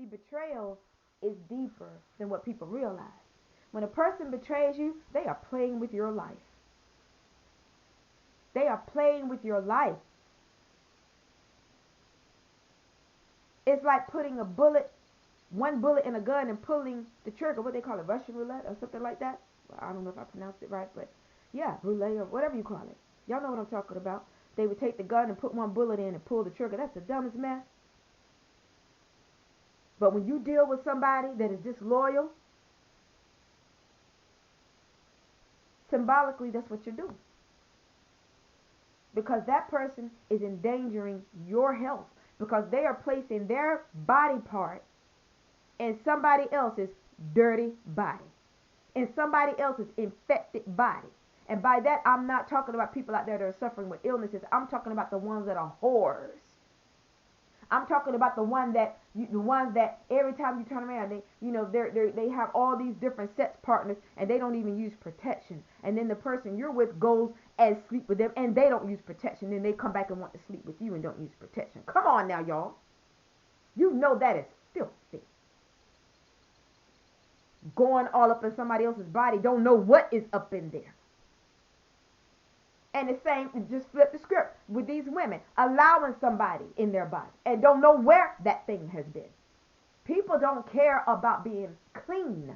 See, betrayal is deeper than what people realize. When a person betrays you, they are playing with your life. They are playing with your life. It's like putting one bullet in a gun and pulling the trigger, what they call it, Russian roulette or something like that. Well, I don't know if I pronounced it right, but yeah, roulette or whatever you call it. Y'all know what I'm talking about. They would take the gun and put one bullet in and pull the trigger. That's the dumbest mess. But when you deal with somebody that is disloyal, symbolically, that's what you're doing. Because that person is endangering your health. Because they are placing their body part in somebody else's dirty body, in somebody else's infected body. And by that, I'm not talking about people out there that are suffering with illnesses. I'm talking about the ones that are whores. I'm talking about the ones that every time you turn around, they have all these different sex partners and they don't even use protection. And then the person you're with goes and sleep with them and they don't use protection. Then they come back and want to sleep with you and don't use protection. Come on now, y'all. You know that is filthy. Going all up in somebody else's body, don't know what is up in there. And the same, just flip the script with these women, allowing somebody in their body and don't know where that thing has been. People don't care about being clean.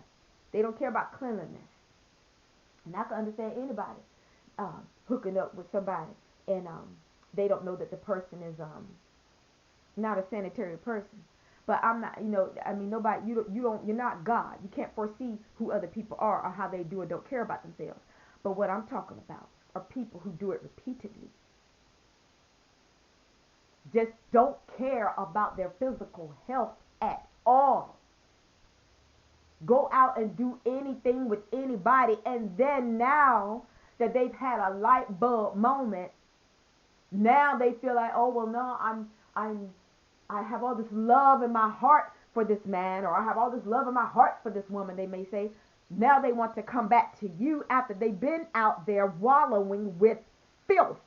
They don't care about cleanliness. And I can understand anybody hooking up with somebody and they don't know that the person is not a sanitary person. But I'm not, nobody, you're not God. You can't foresee who other people are or how they do or don't care about themselves. But what I'm talking about are people who do it repeatedly. Just don't care about their physical health at all. Go out and do anything with anybody, and then now that they've had a light bulb moment, now they feel like, oh well, no, I have all this love in my heart for this man, or I have all this love in my heart for this woman, they may say. Now they want to come back to you after they've been out there wallowing with filth.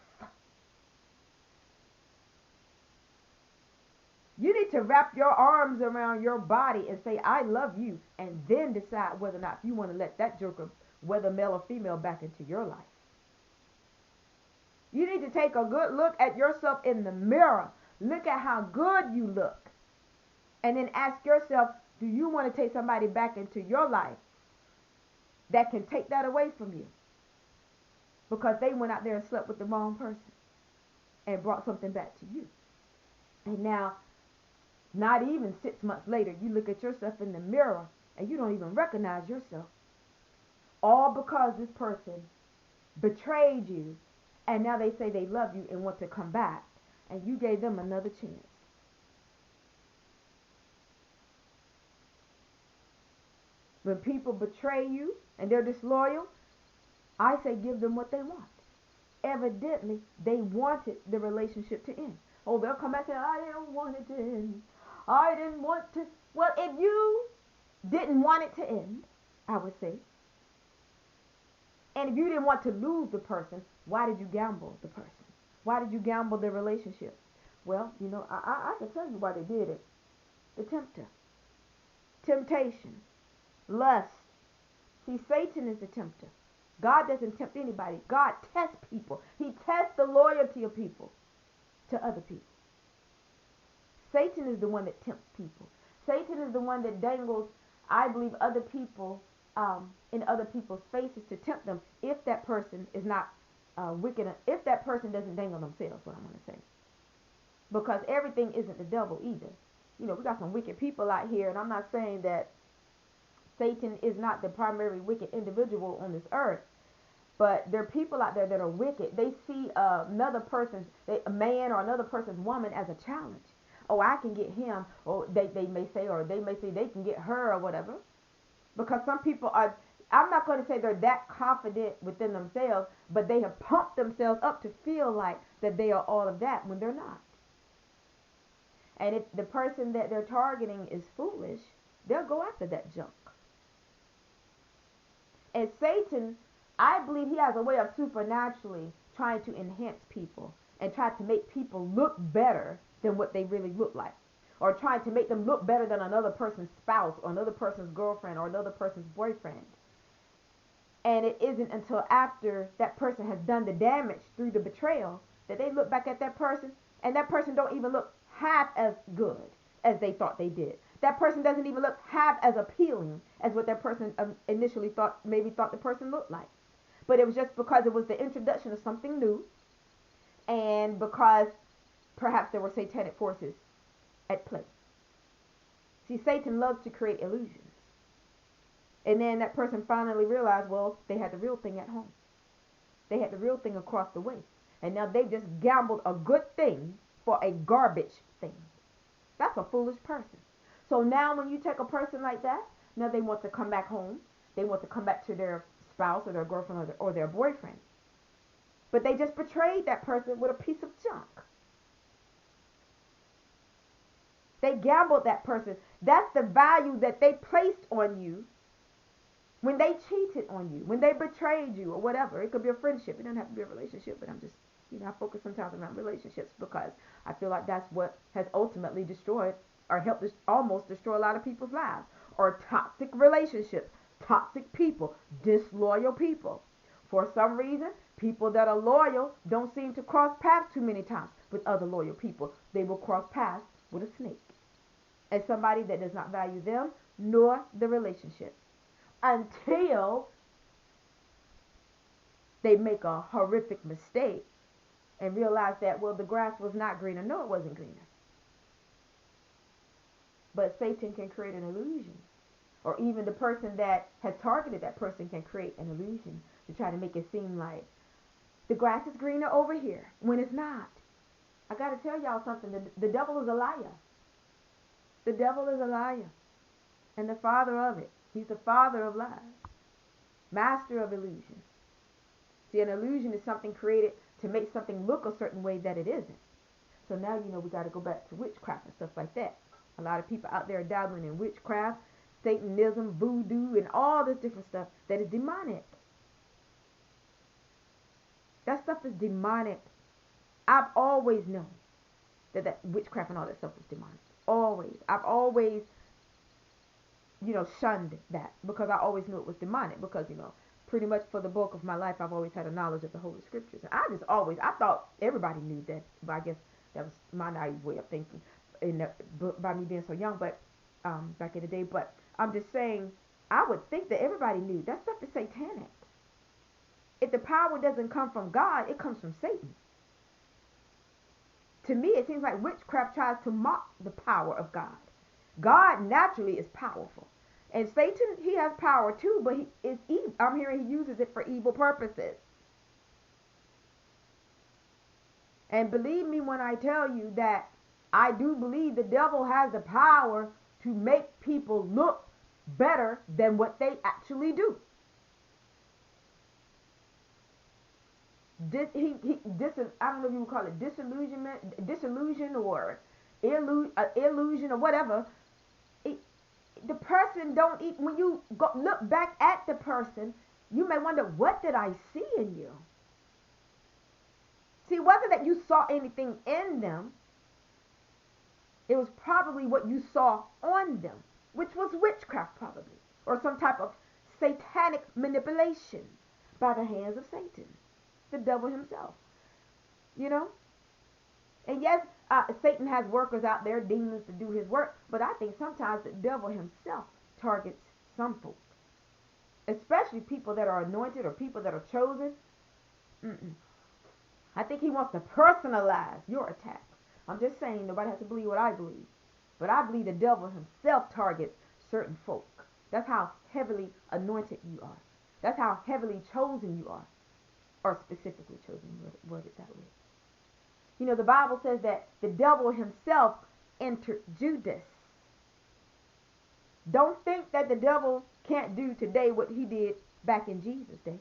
You need to wrap your arms around your body and say, I love you, and then decide whether or not you want to let that joker, whether male or female, back into your life. You need to take a good look at yourself in the mirror. Look at how good you look. And then ask yourself, do you want to take somebody back into your life that can take that away from you? Because they went out there and slept with the wrong person and brought something back to you. And now, not even 6 months later, you look at yourself in the mirror and you don't even recognize yourself. All because this person betrayed you, and now they say they love you and want to come back, and you gave them another chance. When people betray you and they're disloyal, I say give them what they want. Evidently, they wanted the relationship to end. Oh, they'll come back and say, I didn't want it to end. I didn't want to. Well, if you didn't want it to end, I would say, and if you didn't want to lose the person, why did you gamble the person? Why did you gamble the relationship? Well, I can tell you why they did it. The tempter. Temptation. Lust. See, Satan is the tempter. God doesn't tempt anybody. God tests people. He tests the loyalty of people to other people. Satan is the one that tempts people. Satan is the one that dangles, I believe, other people in other people's faces to tempt them if that person is not wicked, if that person doesn't dangle themselves, what I'm going to say. Because everything isn't the devil either. We got some wicked people out here, and I'm not saying that Satan is not the primary wicked individual on this earth. But there are people out there that are wicked. They see another person's, a man or another person's woman as a challenge. Oh, I can get him. Or they may say they can get her or whatever. Because some people are, I'm not going to say they're that confident within themselves, but they have pumped themselves up to feel like that they are all of that when they're not. And if the person that they're targeting is foolish, they'll go after that junk. And Satan, I believe he has a way of supernaturally trying to enhance people and try to make people look better than what they really look like. or trying to make them look better than another person's spouse or another person's girlfriend or another person's boyfriend. And it isn't until after that person has done the damage through the betrayal that they look back at that person, and that person don't even look half as good as they thought they did. That person doesn't even look half as appealing as what that person initially thought the person looked like. But it was just because it was the introduction of something new, and because perhaps there were satanic forces at play. See, Satan loves to create illusions. And then that person finally realized, well, they had the real thing at home. They had the real thing across the way. And now they just gambled a good thing for a garbage thing. That's a foolish person. So now when you take a person like that, now they want to come back home. They want to come back to their spouse or their girlfriend or their boyfriend. But they just betrayed that person with a piece of junk. They gambled that person. That's the value that they placed on you when they cheated on you, when they betrayed you or whatever. It could be a friendship. It doesn't have to be a relationship, but I'm just, I focus sometimes around relationships because I feel like that's what has ultimately destroyed or helped almost destroy a lot of people's lives. Or toxic relationships, toxic people, disloyal people. For some reason, people that are loyal don't seem to cross paths too many times with other loyal people. They will cross paths with a snake. As somebody that does not value them nor the relationship, until they make a horrific mistake and realize that, well, the grass was not greener. No, it wasn't greener. But Satan can create an illusion. Or even the person that has targeted that person can create an illusion to try to make it seem like the grass is greener over here when it's not. I got to tell y'all something. The devil is a liar. The devil is a liar. And the father of it. He's the father of lies. Master of illusion. See, an illusion is something created to make something look a certain way that it isn't. So now, we got to go back to witchcraft and stuff like that. A lot of people out there are dabbling in witchcraft, Satanism, voodoo, and all this different stuff that is demonic. That stuff is demonic. I've always known that witchcraft and all that stuff was demonic. Always. I've always, shunned that because I always knew it was demonic because, pretty much for the bulk of my life, I've always had a knowledge of the Holy Scriptures. And I thought everybody knew that, but I guess that was my naive way of thinking by me being so young, but back in the day. But I'm just saying, I would think that everybody knew that stuff is satanic. If the power doesn't come from God, it comes from Satan. To me, it seems like witchcraft tries to mock the power of God. God naturally is powerful. And Satan, he has power too, but he is evil. I'm hearing he uses it for evil purposes. And believe me when I tell you that I do believe the devil has the power to make people look better than what they actually do. I don't know if you would call it disillusion or illusion or whatever. The person don't eat. When you look back at the person, you may wonder, what did I see in you? See, it wasn't that you saw anything in them. It was probably what you saw on them, which was witchcraft probably, or some type of satanic manipulation by the hands of Satan, the devil himself. And yes, Satan has workers out there, demons, to do his work, but I think sometimes the devil himself targets some folk, especially people that are anointed or people that are chosen. I think he wants to personalize your attacks. I'm just saying, nobody has to believe what I believe, but I believe the devil himself targets certain folk. That's how heavily anointed you are. That's how heavily chosen you are, or specifically chosen, word it that way. The Bible says that the devil himself entered Judas. Don't think that the devil can't do today what he did back in Jesus' day.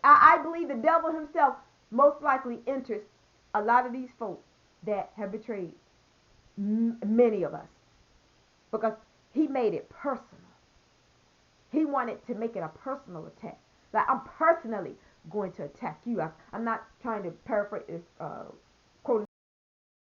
I believe the devil himself most likely enters a lot of these folk that have betrayed many of us, because he made it personal. He wanted to make it a personal attack. Like, I'm personally going to attack you. I'm not trying to paraphrase